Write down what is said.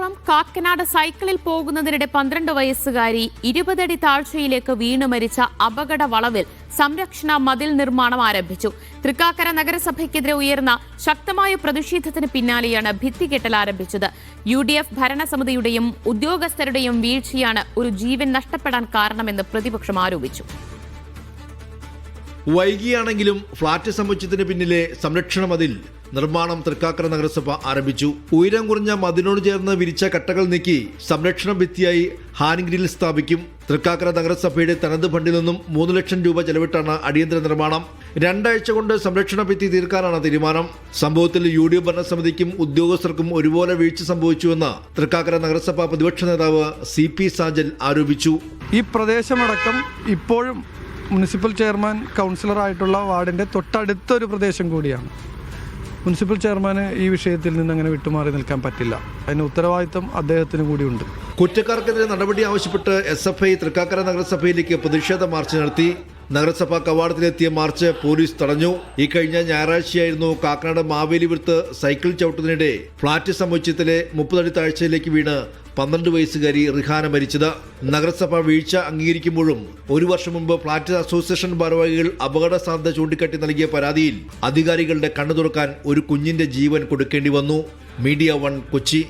ആരവം കാക്കനാട് സൈക്കിളിൽ പോകുന്നതിനിടെ 12 വയസ്സുകാരി 20 അടി താഴ്ചയിലേക്ക് വീണ് മരിച്ച അപകട വളവിൽ സംരക്ഷണ മതിൽ നിർമ്മാണം ആരംഭിച്ചു. തൃക്കാക്കര നഗരസഭയ്ക്കെതിരെ ഉയർന്ന ശക്തമായ പ്രതിഷേധത്തിന് പിന്നാലെയാണ് ഭിത്തികെട്ടൽ ആരംഭിച്ചത്. UDF ഭരണസമിതിയുടെയും ഉദ്യോഗസ്ഥരുടെയും വീഴ്ചയാണ് ഒരു ജീവൻ നഷ്ടപ്പെടാൻ കാരണമെന്ന് പ്രതിപക്ഷം ആരോപിച്ചു. വൈകിയാണെങ്കിലും ഫ്ളാറ്റ് സമുച്ചയത്തിന് പിന്നിലെ സംരക്ഷണ മതിൽ നിർമ്മാണം തൃക്കാക്കര നഗരസഭ ആരംഭിച്ചു. ഉയരം കുറഞ്ഞ മതിലിനോട് ചേർന്ന് വിരിച്ച കട്ടകൾ നീക്കി സംരക്ഷണ ഭിത്തിയായി ഹാൻഡ് ഗ്രിൽ സ്ഥാപിക്കും. തൃക്കാക്കര നഗരസഭയുടെ തനത് ഫണ്ടിൽ നിന്നും 3 ലക്ഷം രൂപ ചെലവിട്ടാണ് അടിയന്തര നിർമ്മാണം. 2 ആഴ്ച കൊണ്ട് സംരക്ഷണ ഭിത്തി തീർക്കാനാണ് തീരുമാനം. സംഭവത്തിൽ UDF ഭരണസമിതിക്കും ഉദ്യോഗസ്ഥർക്കും ഒരുപോലെ വീഴ്ച സംഭവിച്ചുവെന്ന് തൃക്കാക്കര നഗരസഭ പ്രതിപക്ഷ നേതാവ് CP സാജൽ ആരോപിച്ചു. ഈ പ്രദേശമടക്കം ഇപ്പോഴും മുനിസിപ്പൽ ചെയർമാൻ കൗൺസിലറായിട്ടുള്ള വാർഡിൻ്റെ തൊട്ടടുത്തൊരു പ്രദേശം കൂടിയാണ്. മുനിസിപ്പൽ ചെയർമാന് ഈ വിഷയത്തിൽ നിന്ന് അങ്ങനെ വിട്ടുമാറി നിൽക്കാൻ പറ്റില്ല. അതിന് ഉത്തരവാദിത്തം അദ്ദേഹത്തിന് കൂടിയുണ്ട്. കുറ്റക്കാർക്കെതിരെ നടപടി ആവശ്യപ്പെട്ട് SFI തൃക്കാക്കര നഗരസഭയിലേക്ക് പ്രതിഷേധ മാർച്ച് നടത്തി. നഗരസഭാ കവാടത്തിലെത്തിയ മാർച്ച് പോലീസ് തടഞ്ഞു. ഈ കഴിഞ്ഞ ഞായറാഴ്ചയായിരുന്നു കാക്കനാട് മാവേലിപുരത്ത് സൈക്കിൾ ചവിട്ടുന്നതിനിടെ ഫ്ളാറ്റ് സമുച്ചയത്തിലെ 30 അടി താഴ്ചയിലേക്ക് വീണ് 12 വയസ്സുകാരി റിഹാന മരിച്ചത്. നഗരസഭ വീഴ്ച അംഗീകരിക്കുമ്പോഴും 1 വർഷം മുമ്പ് ഫ്ളാറ്റ് അസോസിയേഷൻ ഭാരവാഹികൾ അപകട സാധ്യത ചൂണ്ടിക്കാട്ടി നൽകിയ പരാതിയിൽ അധികാരികളുടെ കണ്ണു തുറക്കാൻ ഒരു കുഞ്ഞിന്റെ ജീവൻ കൊടുക്കേണ്ടി വന്നു. മീഡിയ 1 കൊച്ചി.